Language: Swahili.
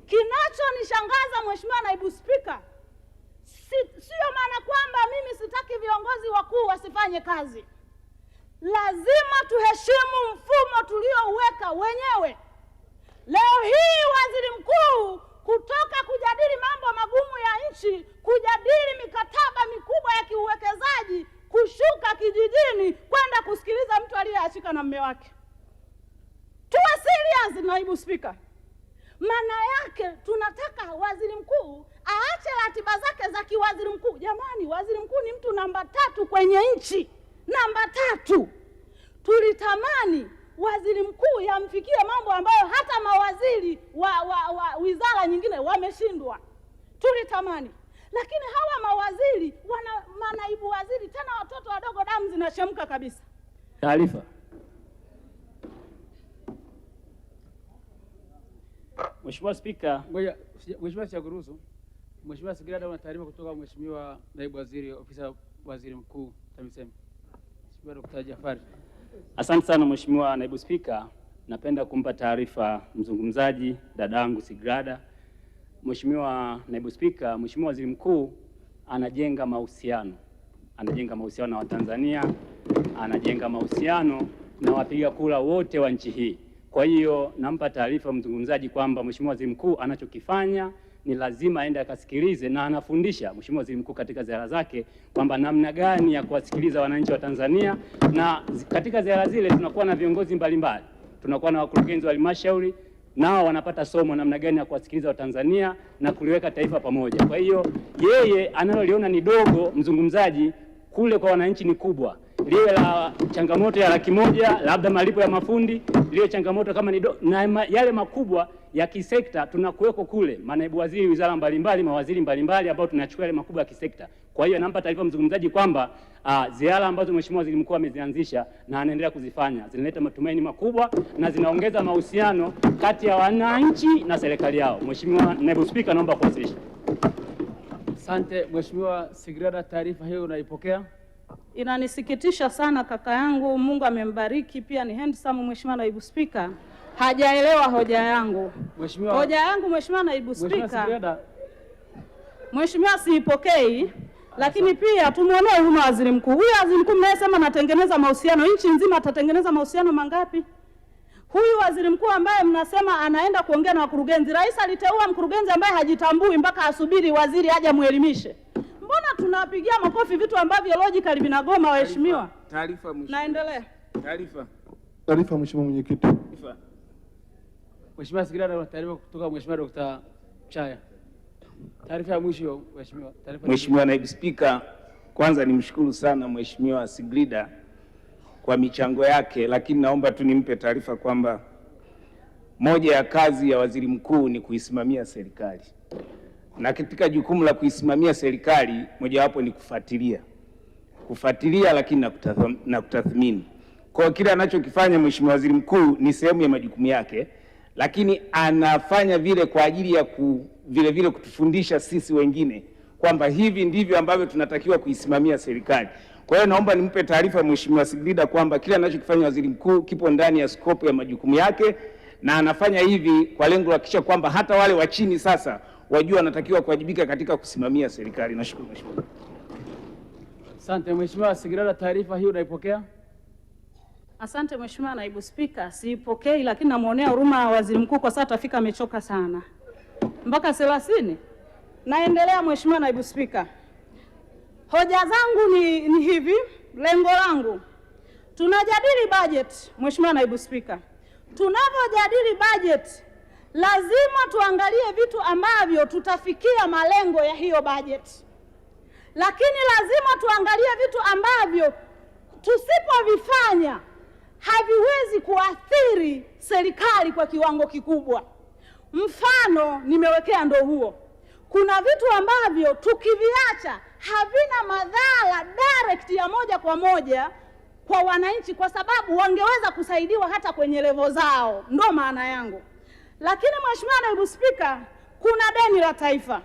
Kinachonishangaza Mheshimiwa Naibu Spika, sio maana kwamba mimi sitaki viongozi wakuu wasifanye kazi. Lazima tuheshimu mfumo tuliouweka wenyewe. Leo hii waziri mkuu kutoka kujadili mambo magumu ya nchi, kujadili mikataba mikubwa ya kiuwekezaji, kushuka kijijini kwenda kusikiliza mtu aliyeachika na mume wake. Tuwe serious Naibu Spika. Maana yake tunataka waziri mkuu aache ratiba zake za kiwaziri mkuu. Jamani, waziri mkuu ni mtu namba 3 kwenye nchi. Namba 3. Tulitamani waziri mkuu yamfikie mambo ambayo hata mawaziri wa wizara nyingine wameshindwa. Tulitamani. Lakini hawa mawaziri wana manaibu waziri, tena watoto wadogo, damu zinachemka kabisa. Taarifa. Mheshimiwa Spika, Mheshimiwa Siakuruhusu. Mheshimiwa Sigrada, una taarifa kutoka Mheshimiwa Naibu Waziri Ofisa Waziri Mkuu TAMISEMI. Mheshimiwa Dr. Jafari. Asante sana Mheshimiwa Naibu Spika, napenda kumpa taarifa mzungumzaji dadangu Sigrada. Mheshimiwa Naibu Spika, Mheshimiwa Waziri Mkuu anajenga mahusiano na Watanzania, anajenga mahusiano na wapiga kura wote wa nchi hii. Kwa hiyo nampa taarifa mzungumzaji kwamba Mheshimiwa Waziri Mkuu anachokifanya ni lazima aende akasikilize, na anafundisha Mheshimiwa Waziri Mkuu katika ziara zake kwamba namna gani ya kuwasikiliza wananchi wa Tanzania, na katika ziara zile tunakuwa na viongozi mbalimbali, tunakuwa na wakurugenzi wa halmashauri, nao wanapata somo namna gani ya kuwasikiliza Watanzania na kuliweka taifa pamoja. Kwa hiyo yeye analoliona ni dogo mzungumzaji, kule kwa wananchi ni kubwa. Liwe la changamoto ya $100,000 labda malipo ya mafundi, liwe changamoto kama ni na yale makubwa ya kisekta tunakuweko kule, manaibu waziri wizara mbalimbali, mawaziri mbalimbali ambao tunachukua yale makubwa ya kisekta. Kwa hiyo nampa taarifa mzungumzaji kwamba ziara ambazo Mheshimiwa Waziri Mkuu amezianzisha na anaendelea kuzifanya zinaleta matumaini makubwa na zinaongeza mahusiano kati ya wananchi na serikali yao. Mheshimiwa Naibu Spika, naomba kuwasilisha. Asante Mheshimiwa Sigrada, taarifa hiyo unaipokea? Inanisikitisha sana kaka yangu, Mungu amembariki, pia ni handsome Mheshimiwa Naibu Spika. Hajaelewa hoja yangu. Hoja yangu Mheshimiwa Naibu Spika, Mheshimiwa siipokei, lakini pia tumuonee huruma waziri mkuu. Huyu waziri mkuu mnayesema anatengeneza mahusiano, nchi nzima atatengeneza mahusiano mangapi? Huyu waziri mkuu ambaye mnasema anaenda kuongea na wakurugenzi, rais aliteua mkurugenzi ambaye hajitambui mpaka asubiri waziri aje muelimishe. Mbona tunapigia makofi vitu ambavyo logically vinagoma waheshimiwa? Taarifa mheshimiwa. Naendelea. Taarifa mheshimiwa mwenyekiti. Mheshimiwa Sigrada, una taarifa kutoka Mheshimiwa Dr. Chaya. Taarifa ya mwisho mheshimiwa. Mheshimiwa Naibu Spika, kwanza nimshukuru sana Mheshimiwa Sigrada kwa michango yake, lakini naomba tu nimpe taarifa kwamba moja ya kazi ya waziri mkuu ni kuisimamia serikali, na katika jukumu la kuisimamia serikali mojawapo ni kufuatilia lakini na kutathmini. Kwa kile anachokifanya Mheshimiwa Waziri Mkuu ni sehemu ya majukumu yake, lakini anafanya vile kwa ajili ya vile kutufundisha sisi wengine kwamba hivi ndivyo ambavyo tunatakiwa kuisimamia serikali. Kwa hiyo naomba nimpe taarifa Mheshimiwa Sigrada kwamba kile anachokifanya waziri mkuu kipo ndani ya scope ya majukumu yake, na anafanya hivi kwa lengo la kuhakikisha kwamba hata wale wa chini sasa wajua wanatakiwa kuwajibika katika kusimamia serikali. Nashukuru mheshimiwa. Asante Mheshimiwa Sigrada, taarifa hiyo unaipokea? Asante Mheshimiwa Naibu Spika, siipokei, lakini namuonea huruma waziri mkuu kwa sababu tafika amechoka sana. Mpaka 30. Naendelea Mheshimiwa Naibu Spika. Hoja zangu ni hivi, lengo langu. Tunajadili budget Mheshimiwa Naibu Spika. Tunapojadili budget lazima tuangalie vitu ambavyo tutafikia malengo ya hiyo budget. Lakini lazima tuangalie vitu ambavyo tusipovifanya haviwezi kuathiri serikali kwa kiwango kikubwa. Mfano nimewekea ndo huo. Kuna vitu ambavyo tukiviacha havina madhara direct ya moja kwa moja kwa wananchi, kwa sababu wangeweza kusaidiwa hata kwenye level zao. Ndo maana yangu. Lakini Mheshimiwa Naibu Spika, kuna deni la taifa.